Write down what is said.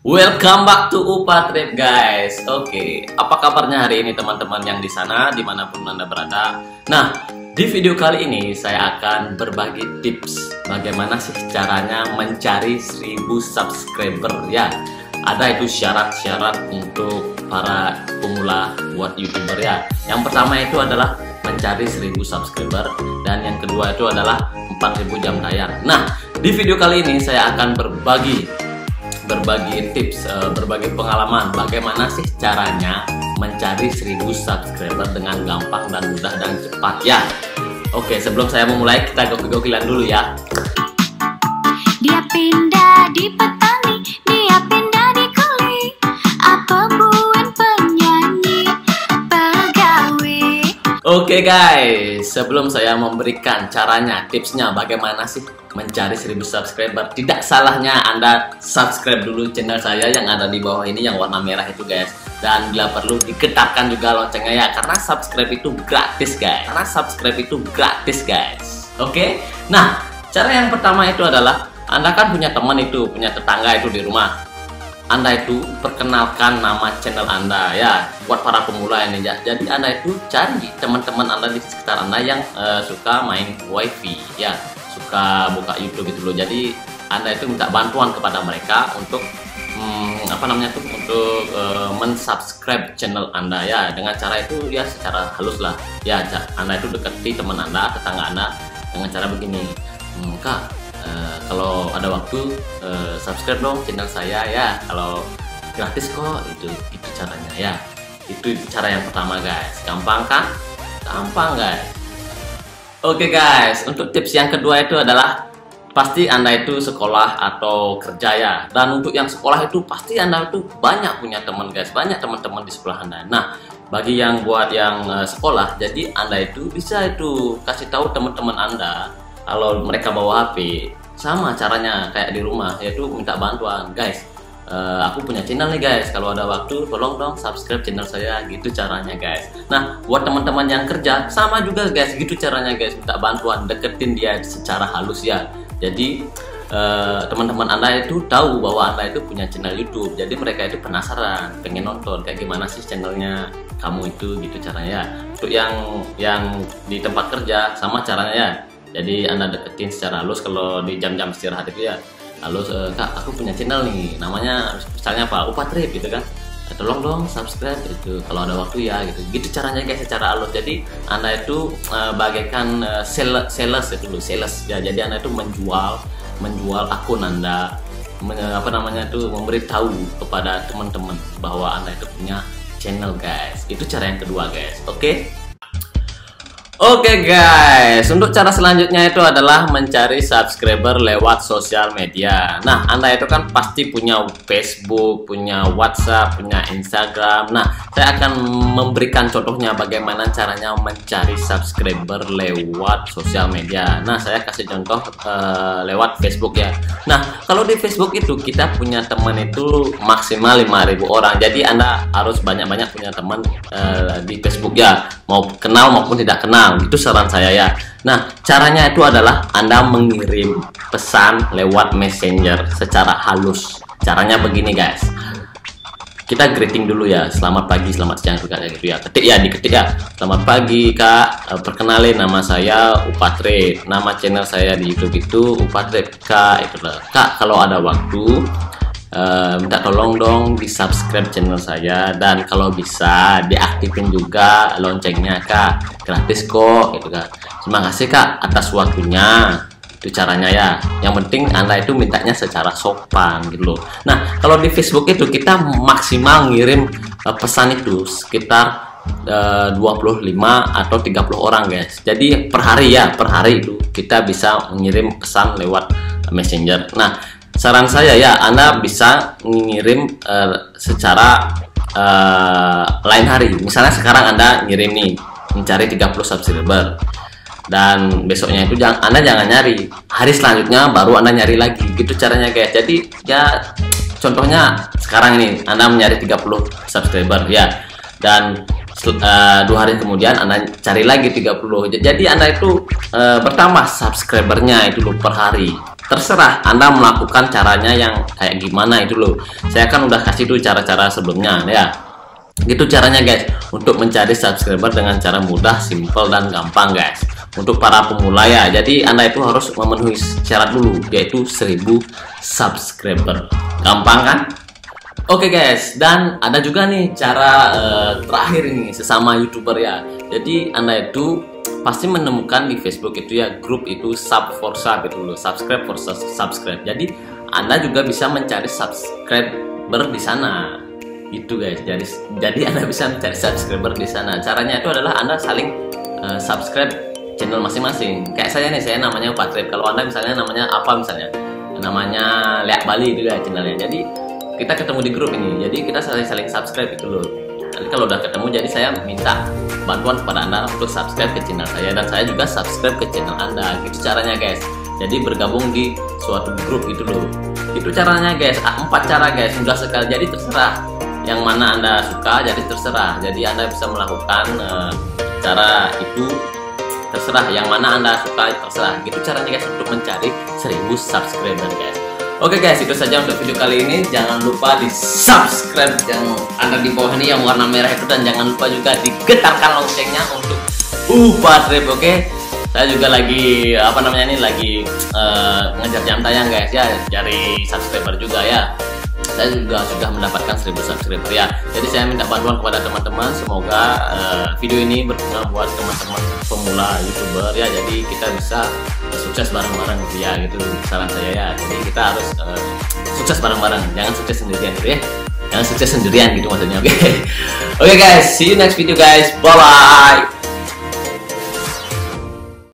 Welcome back to Upa Trip guys. Oke, apa kabarnya hari ini teman-teman yang di sana dimanapun Anda berada. Nah, di video kali ini saya akan berbagi tips bagaimana sih caranya mencari 1000 subscriber ya. Ada itu syarat-syarat untuk para pemula buat YouTuber ya. Yang pertama itu adalah mencari 1000 subscriber dan yang kedua itu adalah 4000 jam tayang. Nah, di video kali ini saya akan berbagi tips, berbagi pengalaman bagaimana sih caranya mencari 1000 subscriber dengan gampang dan mudah dan cepat ya. Oke, sebelum saya memulai kita gokil-gokilan dulu ya. Dia pindah di petani, dia pindah di kuli, apa buan penyanyi pegawai. Oke guys, sebelum saya memberikan caranya, tipsnya bagaimana sih mencari 1000 subscriber, tidak salahnya Anda subscribe dulu channel saya yang ada di bawah ini yang warna merah itu guys. Dan bila perlu diketatkan juga loncengnya ya, karena subscribe itu gratis guys. Oke, nah cara yang pertama itu adalah Anda kan punya teman itu, punya tetangga itu di rumah. Anda itu perkenalkan nama channel Anda ya, buat para pemula ini ya. Jadi Anda itu cari teman-teman Anda di sekitar Anda yang suka main wifi ya, suka buka YouTube itu loh. Jadi Anda itu minta bantuan kepada mereka untuk untuk mensubscribe channel Anda ya. Dengan cara itu ya secara halus lah ya, Anda itu deketi teman Anda, tetangga Anda dengan cara begini, Kak, kalau ada waktu subscribe dong channel saya ya, kalau gratis kok, itu caranya ya. Itu cara yang pertama guys. Gampang kan? Gampang guys. Oke guys, untuk tips yang kedua itu adalah pasti Anda itu sekolah atau kerja ya. Dan untuk yang sekolah itu pasti Anda itu banyak punya teman guys, banyak teman-teman di sekolah Anda. Nah, bagi yang buat yang sekolah, jadi Anda itu bisa itu kasih tahu teman-teman Anda kalau mereka bawa HP, sama caranya kayak di rumah, yaitu minta bantuan, guys. Aku punya channel nih guys, kalau ada waktu tolong dong subscribe channel saya, gitu caranya guys. Nah, buat teman-teman yang kerja sama juga guys, gitu caranya guys, minta bantuan, deketin dia secara halus ya. Jadi teman-teman Anda itu tahu bahwa Anda itu punya channel YouTube, jadi mereka itu penasaran, pengen nonton kayak gimana sih channelnya kamu itu, gitu caranya ya. Untuk yang di tempat kerja sama caranya ya. Jadi Anda deketin secara halus kalau di jam-jam istirahat itu ya. Halus, Kak, aku punya channel nih, namanya misalnya apa, Upa Trip gitu kan. Tolong dong subscribe itu kalau ada waktu ya, gitu. Gitu caranya guys, secara halus. Jadi Anda itu bagaikan sales itu loh, sales ya. Jadi Anda itu menjual akun Anda, memberitahu kepada teman-teman bahwa Anda itu punya channel guys. Itu cara yang kedua guys. Oke guys, untuk cara selanjutnya itu adalah mencari subscriber lewat sosial media. Nah, Anda itu kan pasti punya Facebook, punya WhatsApp, punya Instagram. Nah, saya akan memberikan contohnya bagaimana caranya mencari subscriber lewat sosial media. Nah, saya kasih contoh lewat Facebook ya. Nah, kalau di Facebook itu kita punya teman itu maksimal 5000 orang. Jadi Anda harus banyak-banyak punya teman di Facebook ya, mau kenal maupun tidak kenal. Itu saran saya ya. Nah, caranya itu adalah Anda mengirim pesan lewat Messenger secara halus. Caranya begini guys. Kita greeting dulu ya. Selamat pagi, selamat siang juga gitu ya. Diketik ya. Selamat pagi Kak, perkenalin nama saya Upa Trip. Nama channel saya di YouTube itu Upa Trip Kak. Itulah. Kak, kalau ada waktu minta tolong dong di subscribe channel saya, dan kalau bisa diaktifin juga loncengnya Kak, gratis kok gitu kan. Terima kasih Kak atas waktunya. Itu caranya ya. Yang penting Anda itu mintanya secara sopan gitu loh. Nah, kalau di Facebook itu kita maksimal ngirim pesan itu sekitar 25 atau 30 orang guys. Jadi per hari itu kita bisa mengirim pesan lewat Messenger. Nah, saran saya ya, Anda bisa mengirim secara lain hari. Misalnya sekarang Anda ngirim nih, mencari 30 subscriber, dan besoknya itu Anda jangan nyari, hari selanjutnya baru Anda nyari lagi, gitu caranya guys. Jadi ya contohnya sekarang ini Anda mencari 30 subscriber ya, dan 2 hari kemudian Anda cari lagi 30. Jadi Anda itu bertambah subscribernya itu per hari. terserah Anda melakukan caranya yang kayak gimana itu loh. Saya kan udah kasih tuh cara-cara sebelumnya ya. Gitu caranya guys, untuk mencari subscriber dengan cara mudah, simple dan gampang guys. Untuk para pemula ya, jadi Anda itu harus memenuhi syarat dulu, yaitu 1000 subscriber. Gampang kan? Oke guys, dan ada juga nih cara terakhir ini sesama YouTuber ya. Jadi Anda itu pasti menemukan di Facebook itu ya, grup itu sub for sub itu loh, subscribe for subscribe. Jadi Anda juga bisa mencari subscriber di sana. Itu guys, jadi Anda bisa mencari subscriber di sana. Caranya itu adalah Anda saling subscribe channel masing-masing. Kayak saya nih, saya namanya Patrip. Kalau Anda misalnya namanya apa, misalnya namanya Lihat Bali itu ya channelnya. Jadi kita ketemu di grup ini, jadi kita saling subscribe itu loh. Nanti kalau udah ketemu, jadi saya minta bantuan kepada Anda untuk subscribe ke channel saya, dan saya juga subscribe ke channel Anda. Gitu caranya guys. Jadi bergabung di suatu grup itu loh. Itu caranya guys. 4 cara guys, mudah sekali. Jadi terserah yang mana Anda suka, jadi terserah. Jadi Anda bisa melakukan cara itu, terserah yang mana Anda suka, terserah. Gitu caranya guys untuk mencari 1000 subscriber guys. Oke guys, itu saja untuk video kali ini. Jangan lupa di subscribe yang ada di bawah ini yang warna merah itu, dan jangan lupa juga digetarkan loncengnya untuk Patrip. Oke, saya juga lagi lagi ngejar jam tayang guys ya, cari subscriber juga ya. Saya juga sudah mendapatkan 1000 subscriber ya. Jadi saya minta bantuan kepada teman-teman. Semoga video ini berguna buat teman-teman pemula YouTuber ya. Jadi kita bisa sukses bareng-bareng ya, gitu saran saya ya. Jadi kita harus sukses bareng-bareng, jangan sukses sendirian gitu ya. Jangan sukses sendirian gitu maksudnya. Oke. Oke guys, see you next video guys. Bye bye.